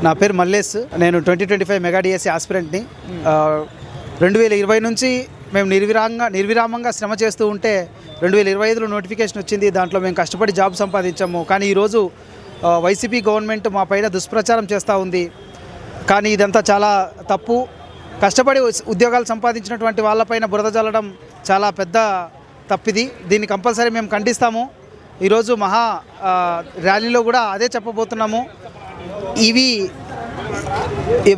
నా పేరు మల్లేష్. నేను 2025 మెగా డిఎస్సి ఆస్పిరెంట్ని. 2020 నుంచి మేము నిర్విరామంగా శ్రమ చేస్తూ ఉంటే 2025లో నోటిఫికేషన్ వచ్చింది. దాంట్లో మేము కష్టపడి జాబ్ సంపాదించాము. కానీ ఈరోజు వైసీపీ గవర్నమెంట్ మా పైన దుష్ప్రచారం చేస్తూ ఉంది. కానీ ఇదంతా చాలా తప్పు. కష్టపడి ఉద్యోగాలు సంపాదించినటువంటి వాళ్ళపైన బురద జల్లడం చాలా పెద్ద తప్పిది. దీన్ని కంపల్సరీ మేము ఖండిస్తాము. ఈరోజు మహా ర్యాలీలో కూడా అదే చెప్పబోతున్నాము. ఇవి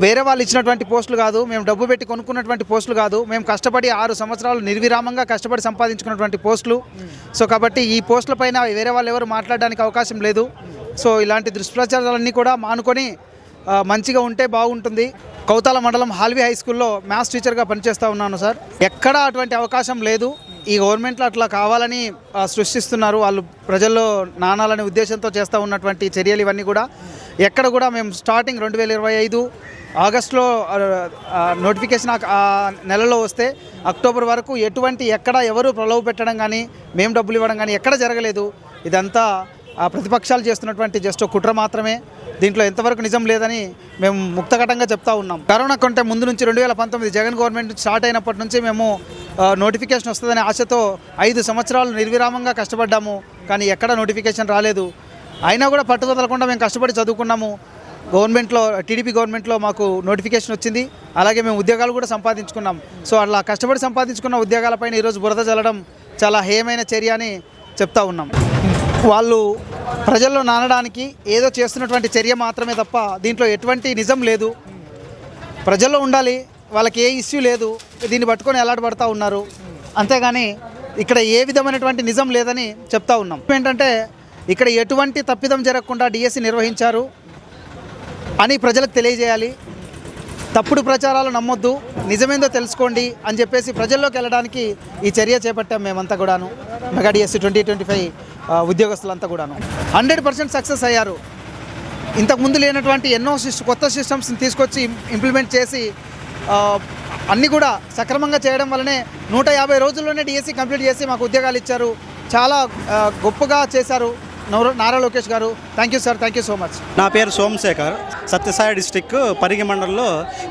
వేరే వాళ్ళు ఇచ్చినటువంటి పోస్టులు కాదు, మేము డబ్బు పెట్టి కొనుక్కున్నటువంటి పోస్టులు కాదు, మేము కష్టపడి 6 సంవత్సరాలు నిర్విరామంగా కష్టపడి సంపాదించుకున్నటువంటి పోస్టులు. సో కాబట్టి ఈ పోస్టుల పైన వేరే వాళ్ళు ఎవరు మాట్లాడడానికి అవకాశం లేదు. సో ఇలాంటి దుష్ప్రచారాలన్నీ కూడా మానుకొని మంచిగా ఉంటే బాగుంటుంది. కౌతాల మండలం హాల్వి హై స్కూల్లో మ్యాథ్స్ టీచర్గా పనిచేస్తూ ఉన్నాను సార్. ఎక్కడా అటువంటి అవకాశం లేదు. ఈ గవర్నమెంట్లో అట్లా కావాలని సృష్టిస్తున్నారు. వాళ్ళు ప్రజల్లో నానాలనే ఉద్దేశంతో చేస్తూ ఉన్నటువంటి చర్యలు ఇవన్నీ కూడా ఎక్కడ కూడా మేము స్టార్టింగ్ 2025 ఆగస్టులో నోటిఫికేషన్ ఆ నెలలో వస్తే అక్టోబర్ వరకు ఎక్కడ ఎవరు ప్రలోభ పెట్టడం కానీ మేము డబ్బులు ఇవ్వడం కానీ ఎక్కడ జరగలేదు. ఇదంతా ప్రతిపక్షాలు చేస్తున్నటువంటి జస్ట్ కుట్ర మాత్రమే. దీంట్లో ఎంతవరకు నిజం లేదని మేము ముక్తఘటంగా చెప్తా ఉన్నాం. కరోనా కంటే ముందు నుంచి 2019 జగన్ గవర్నమెంట్ స్టార్ట్ అయినప్పటి నుంచి మేము నోటిఫికేషన్ వస్తుందనే ఆశతో 5 సంవత్సరాలు నిర్విరామంగా కష్టపడ్డాము. కానీ ఎక్కడ నోటిఫికేషన్ రాలేదు. అయినా కూడా పట్టుదలకుండా మేము కష్టపడి చదువుకున్నాము. గవర్నమెంట్లో టీడీపీ గవర్నమెంట్లో మాకు నోటిఫికేషన్ వచ్చింది. అలాగే మేము ఉద్యోగాలు కూడా సంపాదించుకున్నాం. సో అలా కష్టపడి సంపాదించుకున్న ఉద్యోగాలపైన ఈరోజు బురద జల్లడం చాలా హేయమైన చర్య అని చెప్తా ఉన్నాం. వాళ్ళు ప్రజల్లో నానడానికి ఏదో చేస్తున్నటువంటి చర్య మాత్రమే తప్ప దీంట్లో ఎటువంటి నిజం లేదు. ప్రజల్లో ఉండాలి, వాళ్ళకి ఏ ఇష్యూ లేదు, దీన్ని పట్టుకొని ఎలాడబడతా ఉన్నారు. అంతేగాని ఇక్కడ ఏ విధమైనటువంటి నిజం లేదని చెప్తా ఉన్నాం. ఏంటంటే ఇక్కడ ఎటువంటి తప్పిదం జరగకుండా డిఎస్సి నిర్వహించారు అని ప్రజలకు తెలియజేయాలి. తప్పుడు ప్రచారాలు నమ్మొద్దు, నిజమేందో తెలుసుకోండి అని చెప్పేసి ప్రజల్లోకి వెళ్ళడానికి ఈ చర్య చేపట్టాం మేమంతా కూడాను. మెగా డిఎస్సి 2025 ఉద్యోగస్తులంతా కూడాను 100% సక్సెస్ అయ్యారు. ఇంతకుముందు లేనటువంటి ఎన్నో కొత్త సిస్టమ్స్ని తీసుకొచ్చి ఇంప్లిమెంట్ చేసి అన్నీ కూడా సక్రమంగా చేయడం వల్లనే 150 రోజుల్లోనే డిఎస్సి కంప్లీట్ చేసి మాకు ఉద్యోగాలు ఇచ్చారు. చాలా గొప్పగా చేశారు నారా లోకేష్ గారు. Thank you sir, thank you so much. నా పేరు సోమశేఖర్. సత్యసాయి డిస్టిక్ పరిగి మండలంలో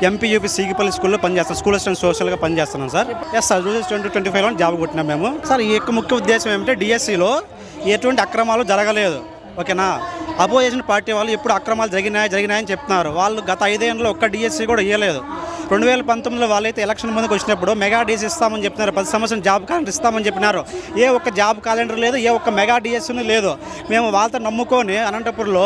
ఎంపీయూపీ సీగిపల్లి స్కూల్లో పనిచేస్తాను. స్కూల్ అసిస్టెంట్ సోషల్గా పనిచేస్తున్నాను సార్. సార్ 2025లో జాబ్ కొట్టినాం మేము సార్. ఈ యొక్క ముఖ్య ఉద్దేశం ఏమంటే డిఎస్సిలో ఎటువంటి అక్రమాలు జరగలేదు. ఓకేనా? అపోజిషన్ పార్టీ వాళ్ళు ఎప్పుడు అక్రమాలు జరిగినాయని చెప్తున్నారు. వాళ్ళు గత 5 ఏళ్ళలో ఒక్క డిఎస్సి కూడా ఇవ్వలేదు. 2019లో వాళ్ళైతే ఎలక్షన్ ముందుకు వచ్చినప్పుడు మెగా డిఎస్సి ఇస్తామని చెప్తున్నారు. 10 సంవత్సరం జాబ్ క్యాలెండర్ ఇస్తామని చెప్పినారు. ఏ ఒక్క జాబ్ క్యాలెండర్ లేదు, ఏ ఒక్క మెగా డిఎస్సిని లేదు. మేము వాళ్ళతో నమ్ముకొని అనంతపురంలో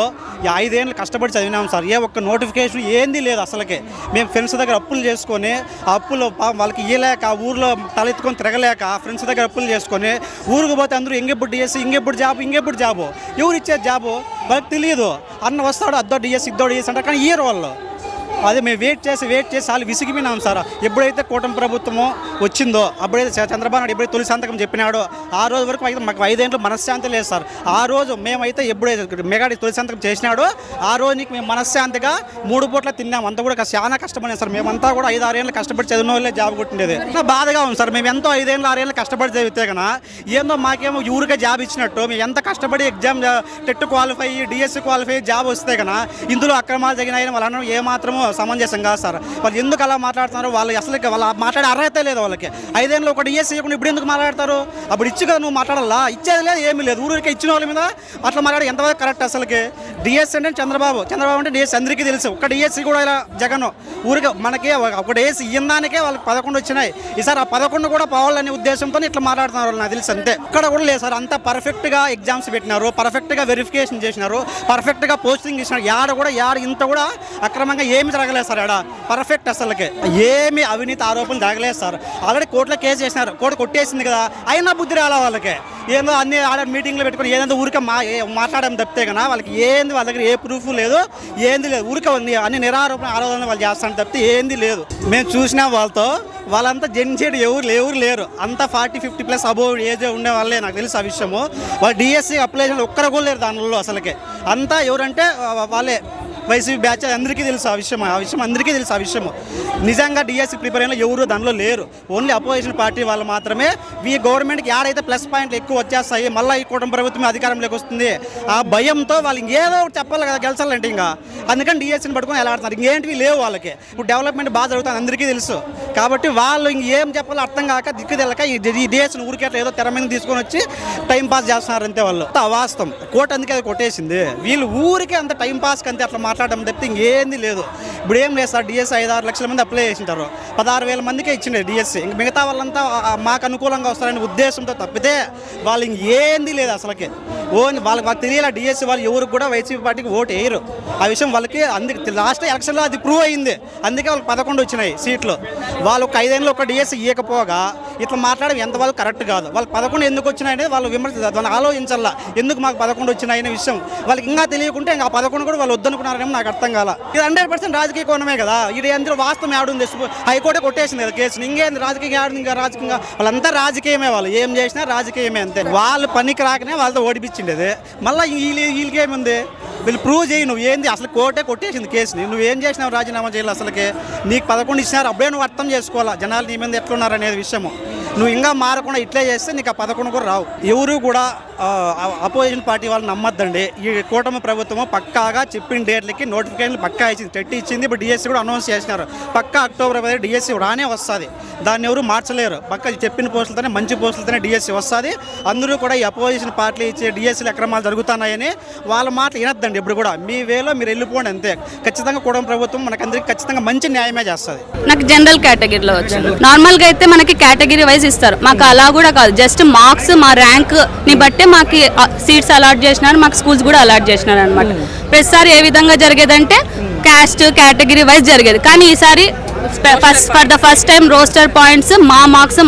5 ఏళ్ళు కష్టపడి చదివినాం సార్. ఏ ఒక్క నోటిఫికేషన్ ఏంది లేదు అసలుకే. మేము ఫ్రెండ్స్ దగ్గర అప్పులు చేసుకొని ఆ అప్పులు వాళ్ళకి ఇవ్వలేక, ఊరిలో తలెత్తుకొని తిరగలేక ఫ్రెండ్స్ దగ్గర అప్పులు చేసుకొని ఊరికి పోతే అందరూ ఇంకెప్పుడు డిఎస్సి, ఇంకెప్పుడు జాబు ఎవరు ఇచ్చే జాబు వాళ్ళకి తెలియదు. అన్న వస్తాడు, అద్దో డిఎస్సి ఇద్దో డిఎస్సి అంటారు, కానీ ఇయర్ వాళ్ళు. అదే మేము వెయిట్ చేసి వాళ్ళు విసిగిపోయినాం సార్. ఎప్పుడైతే కూటమి ప్రభుత్వమో వచ్చిందో, అప్పుడైతే చంద్రబాబు నాయుడు ఎప్పుడైతే తొలి సంతకం చెప్పినాడో ఆ రోజు వరకు అయితే మాకు 5 ఏళ్ళు మనశ్శాంతి లేదు సార్. ఆ రోజు మేమైతే ఎప్పుడైతే మెగాడి తొలి సంతకం చేసినాడో ఆ రోజు నీకు మేము మనశ్శాంతిగా 3 పూట్ల తిన్నాం. అంతా కూడా చాలా కష్టపడినాం సార్. మేమంతా కూడా 5-6 ఏళ్ళు కష్టపడి చదివిన వాళ్ళే జాబ్ కొట్టిండేది. బాధగా ఉంది సార్. మేము ఎంతో 5 ఏళ్ళు 6 ఏళ్ళు కష్టపడి చదివితే కన్నా ఏందో మాకేమో ఊరికే జాబ్ ఇచ్చినట్టు. మేము ఎంత కష్టపడి exam TET qualify, DSC qualify job వస్తే కన్నా ఇందులో అక్రమాలు జరిగినాయని వాళ్ళ ఏమాత్రమో సమంజసం కాదు సార్. వాళ్ళు ఎందుకు అలా మాట్లాడుతున్నారు? వాళ్ళు అసలు వాళ్ళ మాట్లాడే అర్హత లేదు వాళ్ళకి. 5 ఏళ్ళు ఒక డిఎస్సి ఇవ్వకుండా ఇప్పుడు ఎందుకు మాట్లాడతారు? అప్పుడు ఇచ్చి కదా నువ్వు మాట్లాడాలా? ఇచ్చేది లేదు, ఏమీ లేదు. ఊరికి ఇచ్చిన వాళ్ళ మీద అట్లా మాట్లాడి ఎంతవరకు కరెక్ట్ అసలుకి? డిఎస్సి అంటే చంద్రబాబు అంటే డిఎస్సి అందరికీ తెలుసు. ఒక్క డిఎస్సి కూడా ఇలా జగన్ ఊరికి మనకి ఒక డిఎస్సి ఇయ్యడానికే వాళ్ళకి 11 వచ్చినాయి. ఈసారి ఆ 11 కూడా పోవాలనే ఉద్దేశంతో ఇట్లా మాట్లాడుతున్నారు వాళ్ళు, నాకు తెలుసు. అంతే. ఇక్కడ కూడా లేదు సార్. అంతా పర్ఫెక్ట్గా ఎగ్జామ్స్ పెట్టినారు, పర్ఫెక్ట్గా వెరిఫికేషన్ చేసినారు, పర్ఫెక్ట్గా పోస్టింగ్ ఇచ్చినారు. యాడ ఇంత కూడా అక్రమంగా ఏమి జరగలేదు సార్. ఆడ పర్ఫెక్ట్ అసలుకి ఏమి అవినీతి ఆరోపణలు జరగలేదు సార్. ఆల్రెడీ కోర్టులో కేసు చేసినారు, కోర్టు కొట్టేసింది కదా. అయినా బుద్ధి రాలా వాళ్ళకి. ఏందో అన్ని ఆడ మీటింగ్లో పెట్టుకుని ఏదో ఊరికే మాట్లాడడం తప్పితే కదా వాళ్ళకి ఏంది, వాళ్ళ దగ్గర ఏ ప్రూఫ్ లేదు, ఏంది లేదు. ఊరికే అన్ని ఆరోపణలు వాళ్ళు చేస్తాను తప్పితే ఏంది లేదు. మేము చూసినా వాళ్ళంతా జెన్సేడ్ ఎవరు లేరు. అంతా 40-50+ అబోవ్ ఏజ్ ఉండే వాళ్ళే, నాకు తెలుసు ఆ విషయము. వాళ్ళు డిఎస్సి అప్లై చేసిన ఒక్కరు కూడా లేరు దానిలో అసలుకే. అంతా ఎవరంటే వాళ్ళే వైసీపీ బ్యాచ్ అందరికీ తెలుసు ఆ విషయం అందరికీ తెలుసు ఆ విషయం. నిజంగా డిఎస్సి ప్రిపేర్ అయిన ఎవరు దానిలో లేరు. ఓన్లీ అపోజిషన్ పార్టీ వాళ్ళు మాత్రమే ఈ గవర్నమెంట్కి ఏడైతే ప్లస్ పాయింట్లు ఎక్కువ వచ్చేస్తాయి, మళ్ళీ ఈ కూటమి ప్రభుత్వం అధికారంలోకి వస్తుంది, ఆ భయంతో వాళ్ళు ఇంకేదో ఒకటి చెప్పాలి కదా గెలిచాలంటే. ఇంకా అందుకని డిఎస్సిని పట్టుకొని ఎలా ఆడుతున్నారు. ఇంకేంటివి లేవు వాళ్ళకి. ఇప్పుడు డెవలప్మెంట్ బాగా జరుగుతుంది అందరికీ తెలుసు. కాబట్టి వాళ్ళు ఇంకేం చెప్పాలో అర్థం కాక దిక్కు తెలక ఈ డిఎస్సిని ఊరికేట్లా ఏదో తెర మీద తీసుకొని వచ్చి టైం పాస్ చేస్తున్నారు అంతే. వాళ్ళు అవాస్తవం. కోర్టు అందుకే అది కొట్టేసింది. వీళ్ళు ఊరికే అంత టైం పాస్కి అంతే అట్లా మాట్లాడడం తప్పితే ఇంకేంది లేదు. ఇప్పుడు ఏం లేదు సార్, డిఎస్సి 5-6 లక్షల మంది అప్లై చేసింటారు, 16,000 మందికే ఇచ్చిండే డిఎస్సి. ఇంక మిగతా వాళ్ళంతా మాకు అనుకూలంగా వస్తారనే ఉద్దేశంతో తప్పితే వాళ్ళు ఇంకేంది లేదు అసలుకి. వాళ్ళకి తెలియాల డిఎస్సి వాళ్ళు ఎవరికి కూడా వైసీపీ పార్టీకి ఓటు వేయరు. ఆ విషయం వాళ్ళకి అందుకే లాస్ట్ ఎలక్షన్లో అది ప్రూవ్ అయింది. అందుకే వాళ్ళకి 11 వచ్చినాయి సీట్లు. వాళ్ళు ఒక 5 ఏళ్ళు ఒక డిఎస్సి ఇవ్వకపోగా ఇట్లా మాట్లాడడం ఎంతవరకు కరెక్ట్ కాదు. వాళ్ళకి 11 ఎందుకు వచ్చినాయనేది వాళ్ళు వాళ్ళు ఆలోచించాల. ఎందుకు మాకు 11 వచ్చినాయనే విషయం వాళ్ళకి ఇంకా తెలియకుంటే ఇంకా 11 కూడా వాళ్ళు వద్దనుకున్నారేమో నాకు అర్థం కాల. ఇది 100% రాజకీయ కోణమే కదా. ఇది అందరూ వాస్తవం ఆడుంది. హైకోర్టే కొట్టేసింది కదా కేసుని. ఇంకేంది రాజకీయ ఆడుంది. ఇంకా రాజకీయంగా వాళ్ళంతా రాజకీయమే. వాళ్ళు ఏం చేసినా రాజకీయమే అంతే. వాళ్ళు పనికి రాకనే వాళ్ళతో ఓడిపించిండేది. మళ్ళీ వీళ్ళకేముంది, వీళ్ళు ప్రూవ్ చేయి. నువ్వు ఏంది అసలు కోర్టే కొట్టేసింది కేసుని. నువ్వేం చేసినావు రాజీనామా చేయాలి అసలుకే. నీకు 11 ఇచ్చినారు, అప్పుడే నువ్వు అర్థం చేసుకోవాలా జనాలు నీ మీద ఎట్లున్నారు అనేది విషయము. నువ్వు ఇంకా మారకుండా ఇట్లే చేస్తే నీకు ఆ 11 కూడా రావు. ఎవరు కూడా అపోజిషన్ పార్టీ వాళ్ళు నమ్మద్దండి. ఈ కూటమి ప్రభుత్వము పక్కాగా చెప్పిన డేట్లకి నోటిఫికేషన్లు పక్కా ఇచ్చింది, టెట్ ఇచ్చింది. ఇప్పుడు డిఎస్సి కూడా అనౌన్స్ చేసినారు. పక్కా అక్టోబర్ 10 డిఎస్సి రానే వస్తుంది. దాన్ని ఎవరు మార్చలేరు. పక్క చెప్పిన పోస్టులతోనే మంచి పోస్టులతోనే డిఎస్సి వస్తుంది. అందరూ కూడా ఈ అపోజిషన్ పార్టీలు ఇచ్చే డిఎస్సీలు అక్రమాలు జరుగుతున్నాయని వాళ్ళ మాట వినద్దండి. ఇప్పుడు కూడా మీ వేలో మీరు వెళ్ళిపోండి అంతే. ఖచ్చితంగా కూటమి ప్రభుత్వం మనకందరికి ఖచ్చితంగా మంచి న్యాయమే చేస్తుంది. నాకు జనరల్ కేటగిరీలో వచ్చింది. నార్మల్గా అయితే మనకి కేటగిరీ వైజ్ ఇస్తారు. మాకు అలా కూడా కాదు, జస్ట్ మార్క్స్ మా ర్యాంక్ ని బట్టే మాకు సీట్స్ అలాట్ చేసినారు, మాకు స్కూల్స్ కూడా అలాట్ చేసినారు అనమాట. ప్రతిసారి ఏ విధంగా జరిగేదంటే క్యాస్ట్ కేటగిరీ వైజ్ జరిగేది. కానీ ఈసారి for the first time roster points మా మార్క్స్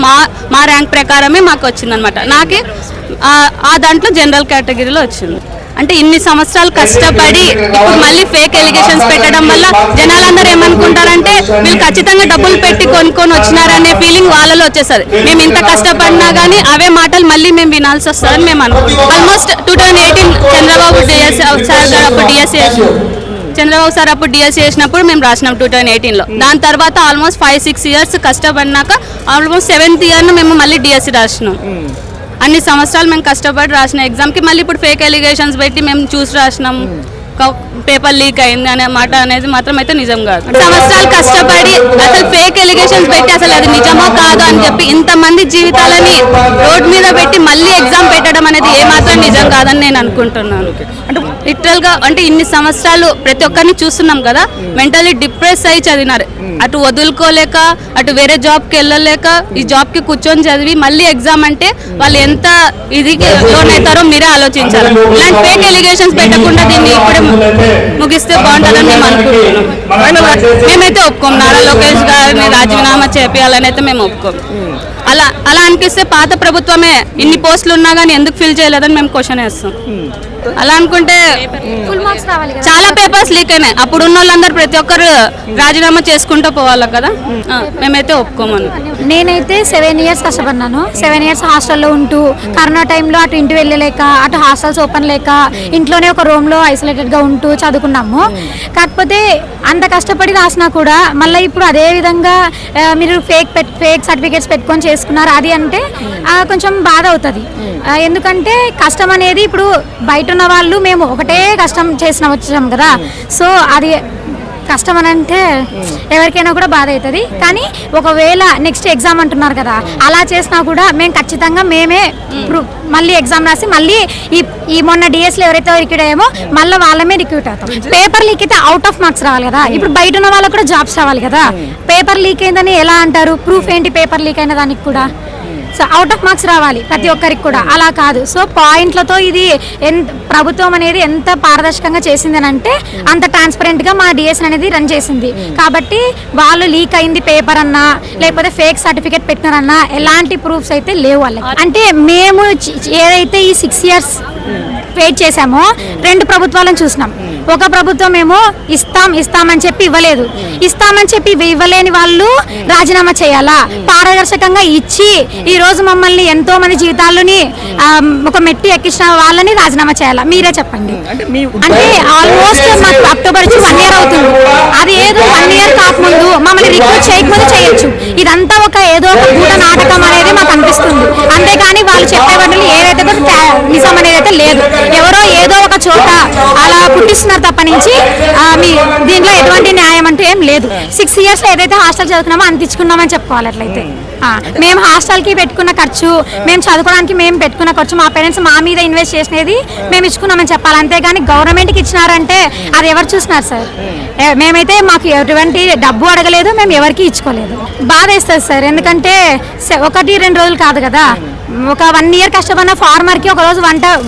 మా ర్యాంక్ ప్రకారమే మాకు వచ్చిందనమాట. నాకు ఆ దాంట్లో జనరల్ కేటగిరీలో వచ్చింది. అంటే ఇన్ని సంవత్సరాలు కష్టపడి ఇప్పుడు మళ్ళీ ఫేక్ ఎలిగేషన్స్ పెట్టడం వల్ల జనాలందరూ ఏమనుకుంటారంటే వీళ్ళు ఖచ్చితంగా డబ్బులు పెట్టి కొనుక్కొని వచ్చినారనే ఫీలింగ్ వాళ్ళలో వచ్చేస్తుంది. మేము ఇంత కష్టపడినా కానీ అవే మాటలు మళ్ళీ మేము వినాల్సి వస్తుందని మేము అనుకుంటాం. ఆల్మోస్ట్ 2018 చంద్రబాబు సార్ అప్పుడు డిఎస్సి చేసినప్పుడు మేము రాసినాం 2018లో. దాని తర్వాత ఆల్మోస్ట్ 5-6 ఇయర్స్ కష్టపడినాక ఆల్మోస్ట్ 7th ఇయర్ను మేము మళ్ళీ డిఎస్సి రాసినాం. అన్ని సంవత్సరాలు మేము కష్టపడి రాసిన ఎగ్జామ్కి మళ్ళీ ఇప్పుడు ఫేక్ ఎలిగేషన్స్ పెట్టి మేము చూసి రాసినాం, పేపర్ లీక్ అయింది అనే మాట అనేది మాత్రం అయితే నిజం కాదు. సంవత్సరాలు కష్టపడి అసలు ఫేక్ ఎలిగేషన్స్ పెట్టి అసలు అది నిజమో కాదు అని చెప్పి ఇంతమంది జీవితాలని రోడ్ మీద పెట్టి మళ్ళీ ఎగ్జామ్ పెట్టడం అనేది ఏమాత్రం నిజం కాదని నేను అనుకుంటున్నాను. అంటే లిటరల్గా అంటే ఇన్ని సంవత్సరాలు ప్రతి ఒక్కరిని చూస్తున్నాం కదా, మెంటలీ డిప్రెస్ అయ్యి చదివినారు. అటు వదులుకోలేక అటు వేరే జాబ్కి వెళ్ళలేక ఈ జాబ్కి కూర్చొని చదివి మళ్ళీ ఎగ్జామ్ అంటే వాళ్ళు ఎంత ఇది లోన్ అవుతారో మీరే ఆలోచించాలి. ఇలాంటి ఫేక్ ఎలిగేషన్స్ పెట్టకుండా దీన్ని ఇప్పుడు ముగిస్తే బాగుంటుందని మేము అనుకుంటున్నాం. మేమైతే ఒప్పుకోం, నారా లోకేష్ గారిని రాజీనామా చేయాలని అయితే మేము ఒప్పుకోం. అలా అనిపిస్తే పాత ప్రభుత్వమే ఇన్ని పోస్టులు ఉన్నా కానీ ఎందుకు ఫిల్ చేయలేదని మేము క్వశ్చన్ వేస్తాం. అలా అనుకుంటే చాలా పేపర్స్ లీక్ అయినాయి. అప్పుడు ఉన్న వాళ్ళందరూ ప్రతి ఒక్కరు రాజీనామా చేసుకుంటూ పోవాలి కదా. మేమైతే ఒప్పుకోమని. నేనైతే 7 ఇయర్స్ కష్టపడినాను. 7 ఇయర్స్ హాస్టల్లో ఉంటూ కరోనా టైంలో అటు ఇంటి వెళ్ళలేక అటు హాస్టల్స్ ఓపెన్ లేక ఇంట్లోనే ఒక రూమ్లో ఐసోలేటెడ్గా ఉంటూ చదువుకున్నాము. కాకపోతే అంత కష్టపడి రాసినా కూడా మళ్ళీ ఇప్పుడు అదే విధంగా మీరు ఫేక్ సర్టిఫికేట్స్ పెట్టుకొని చేసుకున్నారు అది అంటే కొంచెం బాధ అవుతుంది. ఎందుకంటే కష్టం అనేది ఇప్పుడు బయట ఉన్న వాళ్ళు మేము ఒకటే కష్టం వచ్చాం కదా. సో అది కష్టం అని అంటే ఎవరికైనా కూడా బాధ అవుతుంది. కానీ ఒకవేళ నెక్స్ట్ ఎగ్జామ్ అంటున్నారు కదా, అలా చేసినా కూడా మేము ఖచ్చితంగా మేమే మళ్ళీ ఎగ్జామ్ రాసి మళ్ళీ ఈ మొన్న డిఎస్లో ఎవరైతే రిక్రూట్ అయ్యామో మళ్ళీ వాళ్ళమే రిక్రూట్ అవుతాం. పేపర్ లీక్ అయితే అవుట్ ఆఫ్ మార్క్స్ రావాలి కదా. ఇప్పుడు బయట ఉన్న వాళ్ళకు కూడా జాబ్స్ రావాలి కదా. పేపర్ లీక్ అయిందని ఎలా అంటారు? ప్రూఫ్ ఏంటి పేపర్ లీక్ అయిన దానికి కూడా? సో అవుట్ ఆఫ్ మార్క్స్ రావాలి ప్రతి ఒక్కరికి కూడా, అలా కాదు. సో పాయింట్లతో ఇది ప్రభుత్వం అనేది ఎంత పారదర్శకంగా చేసింది అని అంటే అంత ట్రాన్స్పరెంట్గా మా డిఎస్ అనేది రన్ చేసింది. కాబట్టి వాళ్ళు లీక్ అయింది పేపర్ అన్నా లేకపోతే ఫేక్ సర్టిఫికేట్ పెట్టినారన్నా ఎలాంటి ప్రూఫ్స్ అయితే లేవు వాళ్ళకి. అంటే మేము ఏదైతే ఈ 6 ఇయర్స్ వెయిట్ చేసామో 2 ప్రభుత్వాలను చూసినాం. ఒక ప్రభుత్వం ఏమో ఇస్తామని చెప్పి ఇవ్వలేదు. ఇస్తామని చెప్పి ఇవ్వలేని వాళ్ళు రాజీనామా చేయాలా? పారదర్శకంగా ఇచ్చి ఈ రోజు మమ్మల్ని ఎంతో మంది జీవితాలని ఒక మెట్టి ఎక్కించిన వాళ్ళని రాజీనామా చేయాలా? మీరే చెప్పండి. అంటే ఆల్మోస్ట్ మాకు అక్టోబర్ వచ్చి 1 year అవుతుంది. అది ఏదో 1 year కాకముందు మమ్మల్ని రిక్రూట్ చేయకముందు చేయొచ్చు. ఇదంతా ఒక ఏదో ఒక గూఢ నాటకం అనేది మాకు అనిపిస్తుంది. అంతేకాని వాళ్ళు చెప్పే వాటిని ఏదైతే కూడా నిజం అనేది అయితే లేదు. ఎవరో ఏదో ఒక చోట అలా పుట్టిస్తున్నారు తప్ప నుంచి మీ దీంట్లో ఎటువంటి న్యాయం అంటూ ఏం లేదు. 6 years ఏదైతే హాస్టల్ చదువుకున్నామో అందించుకున్నామని చెప్పుకోవాలి. అట్లయితే మేము హాస్టల్కి పెట్టుకున్న ఖర్చు, మేము చదువుకోవడానికి మేము పెట్టుకున్న ఖర్చు, మా పేరెంట్స్ మా మీద ఇన్వెస్ట్ చేసినది మేము ఇచ్చుకున్నామని చెప్పాలి. అంతేగాని గవర్నమెంట్కి ఇచ్చినారంటే అది ఎవరు చూసినారు సార్? మేమైతే మాకు ఎటువంటి డబ్బు అడగలేదు, మేము ఎవరికి ఇచ్చుకోలేదు. బాధ వేస్తుంది సార్. ఎందుకంటే 1-2 రోజులు కాదు కదా, ఒక 1 year కష్టపడిన ఫార్మర్కి ఒక రోజు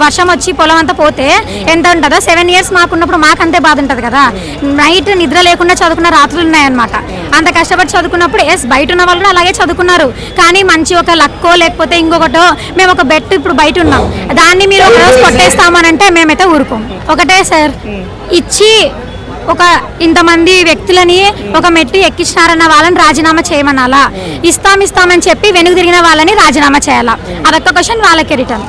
వర్షం వచ్చి పొలం అంతా పోతే ఎంత ఉంటుందో 7 years మాకున్నప్పుడు మాకు అంతే బాధ ఉంటుంది కదా. నైట్ నిద్ర లేకుండా చదువుకున్న రాత్రులు ఉన్నాయన్నమాట. అంత కష్టపడి చదువుకున్నప్పుడు బయట ఉన్న వాళ్ళు కూడా అలాగే చదువుకున్నారు. కానీ మంచి ఒక లక్కో లేకపోతే ఇంకొకటో మేము ఒక బెట్ ఇప్పుడు బయట ఉన్నాం, దాన్ని మీరు ఒక రోజు కొట్టేస్తామనంటే మేమైతే ఊరుకోం. ఒకటే సార్, ఇచ్చి ఒక ఇంతమంది వ్యక్తులని ఒక మెట్టు ఎక్కించినారన్న వాళ్ళని రాజీనామా చేయమనాలా? ఇస్తామని చెప్పి వెనుక తిరిగిన వాళ్ళని రాజీనామా చేయాలా? అదొక క్వశ్చన్ వాళ్ళకి రిటర్న్.